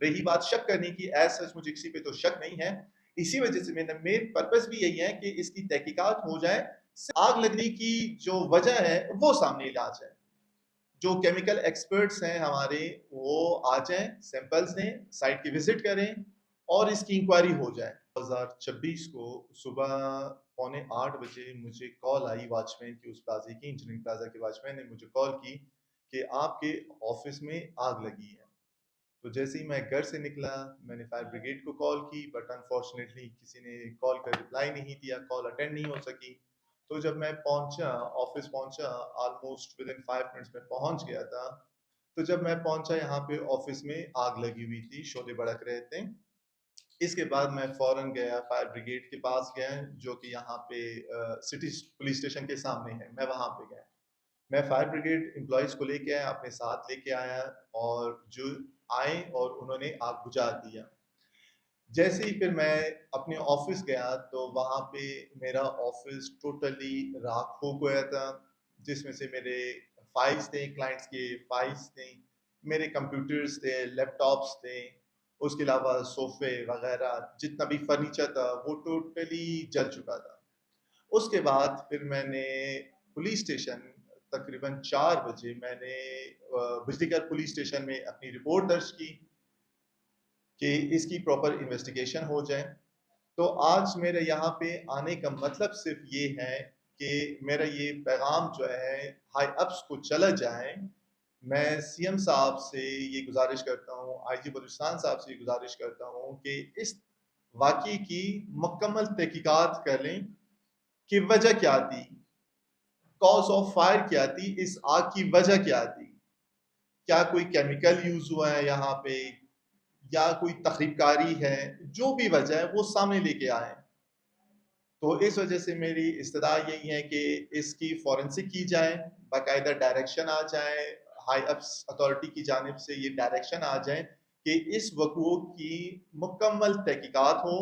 رہی بات شک کرنے کی، ایز سچ مجھے کسی پہ تو شک نہیں ہے. اسی وجہ سے میرے پرپس بھی یہی ہے کہ اس کی تحقیقات ہو جائے، آگ لگنے کی جو وجہ ہے وہ سامنے لا جائے. جو کیمیکل ایکسپرٹس ہیں ہمارے وہ آ جائیں، سیمپلز دیں، سائٹ کی وزٹ کریں اور اس کی انکوائری ہو جائے. 2026 کو صبح 7:45 مجھے کال آئی واچ مین کی، اس پلازے کی، انجینئرنگ پلازا کے واچ مین نے مجھے کال کی کہ آپ کے آفس میں آگ لگی ہے. تو جیسے ہی میں گھر سے نکلا میں نے فائر بریگیڈ کو کال کی، بٹ انفارچونیٹلی کسی نے کال کا رپلائی نہیں دیا، کال اٹینڈ نہیں ہو سکی. تو جب میں پہنچا، آفس پہنچا، آلموسٹ ود ان 5 منٹس میں پہنچ گیا تھا. تو جب میں پہنچا یہاں پہ آفس میں آگ لگی ہوئی تھی، شعلے بھڑک رہے تھے. اس کے بعد میں فوراً گیا فائر بریگیڈ کے پاس گیا، جو کہ یہاں پہ سٹی پولیس اسٹیشن کے سامنے ہے. میں وہاں پہ گیا، میں فائر بریگیڈ امپلائیز کو لے کے آیا، اپنے ساتھ لے کے آیا، اور جو آئے اور انہوں نے آگ بجھا دیا. جیسے ہی پھر میں اپنے آفس گیا تو وہاں پہ میرا آفس ٹوٹلی راکھ ہو گیا تھا، جس میں سے میرے فائلز تھے، کلائنٹس کے فائلز تھے، میرے کمپیوٹرز تھے، لیپ ٹاپس تھے، اس کے علاوہ صوفے وغیرہ جتنا بھی فرنیچر تھا وہ ٹوٹلی جل چکا تھا. اس کے بعد پھر میں نے پولیس اسٹیشن تقریباً 4 بجے میں نے بجلی گھر پولیس اسٹیشن میں اپنی رپورٹ درج کی کہ اس کی پراپر انویسٹیگیشن ہو جائے. تو آج میرے یہاں پہ آنے کا مطلب صرف یہ ہے کہ میرا یہ پیغام جو ہے ہائی اپس کو چلا جائے. میں سی ایم صاحب سے یہ گزارش کرتا ہوں، آئی جی بلوچستان صاحب سے یہ گزارش کرتا ہوں کہ اس واقعے کی مکمل تحقیقات کر لیں کہ وجہ کیا تھی، کاز آف فائر کیا تھی، اس آگ کی وجہ کیا تھی. کیا کوئی کیمیکل یوز ہوا ہے یہاں پہ، یا کوئی تخریب کاری ہے، جو بھی وجہ ہے وہ سامنے لے کے آئیں. تو اس وجہ سے میری استدعا یہی ہے کہ اس کی فورنسک کی جائے، باقاعدہ ڈائریکشن آ جائے، ہائی اپس اتھارٹی کی جانب سے یہ ڈائریکشن آ جائے کہ اس وقوع کی مکمل تحقیقات ہو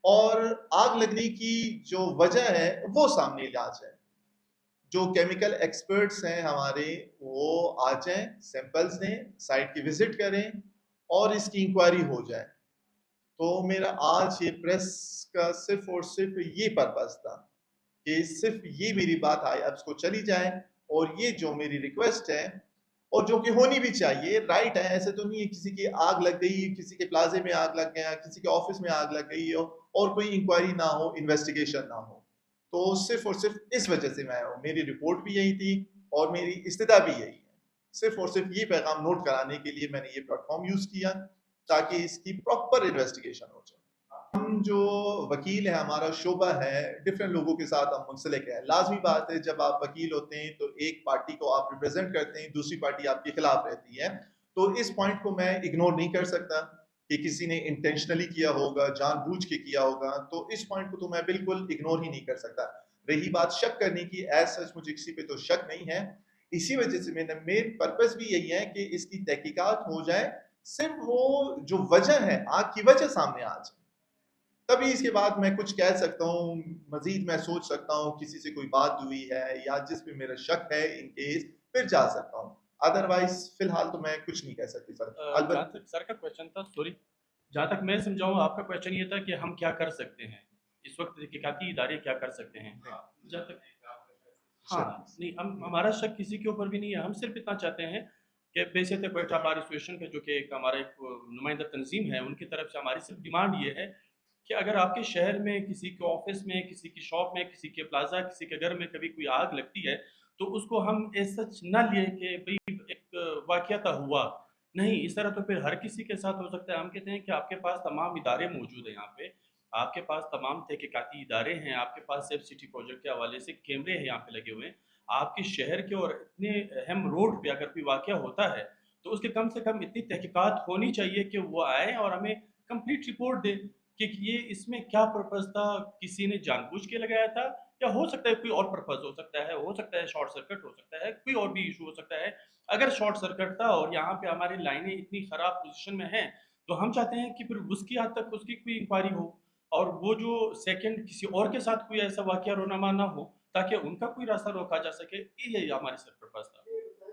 اور آگ لگنے کی جو وجہ ہے وہ سامنے لا جائے. جو کیمیکل ایکسپرٹس ہیں ہمارے وہ آ جائیں، سیمپلز دیں، سائٹ کی وزٹ کریں اور اس کی انکوائری ہو جائے. تو میرا آج یہ پریس کا صرف اور صرف یہ پرپس تھا کہ صرف یہ میری بات آئی ایپس کو چلی جائے، اور یہ جو میری ریکویسٹ ہے اور جو کہ ہونی بھی چاہیے، رائٹ ہے. ایسے تو نہیں ہے کسی کی آگ لگ گئی، کسی کے پلازے میں آگ لگ گیا، کسی کے آفس میں آگ لگ گئی ہو اور کوئی انکوائری نہ ہو، انویسٹیگیشن نہ ہو. تو صرف اور صرف اس وجہ سے میں ہوں. میری رپورٹ بھی یہی تھی اور میری استدعا بھی یہی ہے. صرف اور صرف یہ پیغام نوٹ کرانے کے لیے میں نے یہ پلیٹ فارم یوز کیا تاکہ اس کی پراپر انویسٹیگیشن ہو جائے. ہم جو وکیل ہے، ہمارا شعبہ ہے، ڈفرینٹ لوگوں کے ساتھ ہم منسلک ہیں. لازمی بات ہے جب آپ وکیل ہوتے ہیں تو ایک پارٹی کو آپ ریپرزینٹ کرتے ہیں، دوسری پارٹی آپ کے خلاف رہتی ہے. تو اس پوائنٹ کو میں اگنور نہیں کر سکتا کہ کسی نے انٹینشنلی کیا ہوگا، جان بوجھ کے کیا ہوگا. تو اس پوائنٹ کو تو میں بالکل اگنور ہی نہیں کر سکتا. رہی بات شک کرنے کی، ایز سچ مجھے کسی پہ تو شک نہیں ہے. اسی وجہ سے میرے پرپس بھی یہی ہے کہ اس کی تحقیقات ہو جائے، صرف وہ جو وجہ ہے آگ کی وجہ سامنے آ جائے. تبھی اس کے بعد میں کچھ کہہ سکتا ہوں، مزید میں سوچ سکتا ہوں، کسی سے کوئی بات ہوئی ہے یا جس پہ میرا شک ہے ان کیس پھر جا سکتا ہوں. ادروائز فی الحال تو میں کچھ نہیں کہہ سکتی سر. جہاں تک سر کا کویشچن تھا، سوری، جہاں تک میں سمجھاؤں آپ کا کویشچن یہ تھا کہ ہم کیا کر سکتے ہیں اس وقت، تحقیقاتی ادارے کیا کر سکتے ہیں. جہاں تک ہاں نہیں، ہمارا شک کسی کے اوپر بھی نہیں ہے. ہم صرف اتنا چاہتے ہیں کہ بیسک کوئٹہ بار ایسوسیشن کا جو کہ ایک ہمارا ایک نمائندہ تنظیم ہے، ان کی طرف سے ہماری صرف ڈیمانڈ یہ ہے کہ اگر آپ کے شہر میں کسی کے آفس میں، کسی کی شاپ میں، کسی کے پلازا، کسی کے گھر میں کبھی کوئی آگ لگتی ہے تو اس کو ہم ایس سچ نہ لیے کہ بھئی ایک واقعہ تھا ہوا. نہیں، اس طرح تو پھر ہر کسی کے ساتھ ہو سکتا ہے. ہم کہتے ہیں کہ آپ کے پاس تمام ادارے موجود ہیں یہاں پہ، آپ کے پاس تمام تحقیقاتی ادارے ہیں، آپ کے پاس سیف سٹی پروجیکٹ کے حوالے سے کیمرے ہیں یہاں پہ لگے ہوئے ہیں. آپ کے شہر کے اور اتنے اہم روڈ پہ اگر کوئی واقعہ ہوتا ہے تو اس کے کم سے کم اتنی تحقیقات ہونی چاہیے کہ وہ آئیں اور ہمیں کمپلیٹ رپورٹ دیں کہ یہ اس میں کیا پرپز تھا، کسی نے جان بوجھ کے لگایا تھا یا ہو سکتا ہے کوئی اور پرپز ہو سکتا ہے شارٹ سرکٹ ہو سکتا ہے، کوئی اور بھی ایشو ہو سکتا ہے. اگر شارٹ سرکٹ تھا اور یہاں پہ ہماری لائنیں اتنی خراب پوزیشن میں ہیں تو ہم چاہتے ہیں کہ پھر اس کی حد تک اس کی کوئی انکوائری ہو اور وہ جو سیکنڈ کسی اور کے ساتھ کوئی ایسا واقعہ رونما نہ ہو تاکہ ان کا کوئی راستہ روکا جا سکے. یہ ہماری سر پرپز تھا.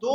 2